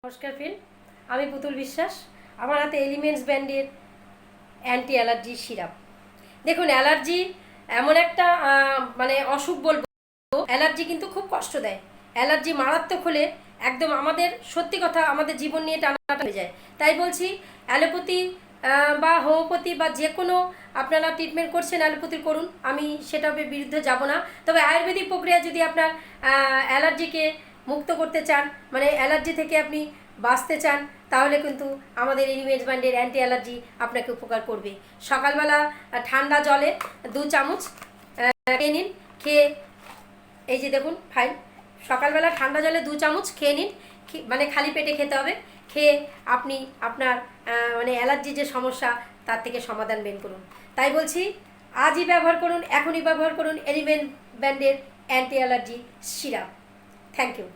নমস্কার ফ্রেন্ড, আমি পুতুল বিশ্বাস। আমার হাতে এলিমেন্টস ব্র্যান্ডের অ্যান্টি অ্যালার্জি সিরাপ। দেখুন, অ্যালার্জি এমন একটা মানে অসুখ বলবো। অ্যালার্জি কিন্তু খুব কষ্ট দেয়। অ্যালার্জি মারাত্মক হলে একদম আমাদের সত্যি কথা আমাদের জীবন নিয়ে টানাটানি হয়ে যায়। তাই বলছি, অ্যালোপ্যাথি বা হোমিওপ্যাথি বা যে কোনো আপনারা ট্রিটমেন্ট করছেন অ্যালোপ্যাথির করুন, আমি সেটার বিরুদ্ধে যাব না। তবে আয়ুর্বেদিক প্রক্রিয়া যদি আপনার অ্যালার্জিকে মুক্ত করতে চান, মানে অ্যালার্জি থেকে আপনি বাঁচতে চান, তাহলে কিন্তু আমাদের এলিমেন্টস ব্র্যান্ডের অ্যান্টি অ্যালার্জি আপনাকে উপকার করবে। সকালবেলা ঠান্ডা জলে 2 চামচ খেয়ে নিন। খেয়ে এই যে দেখুন ফাইল, সকালবেলা ঠান্ডা জলে 2 চামচ খেয়ে নিন। মানে খালি পেটে খেতে হবে। খেয়ে আপনি আপনার মানে অ্যালার্জি যে সমস্যা তার থেকে সমাধান বের করুন। তাই বলছি, আজই ব্যবহার করুন, এখনই ব্যবহার করুন এলিমেন্ট ব্র্যান্ডের anti allergy syrup. Thank you.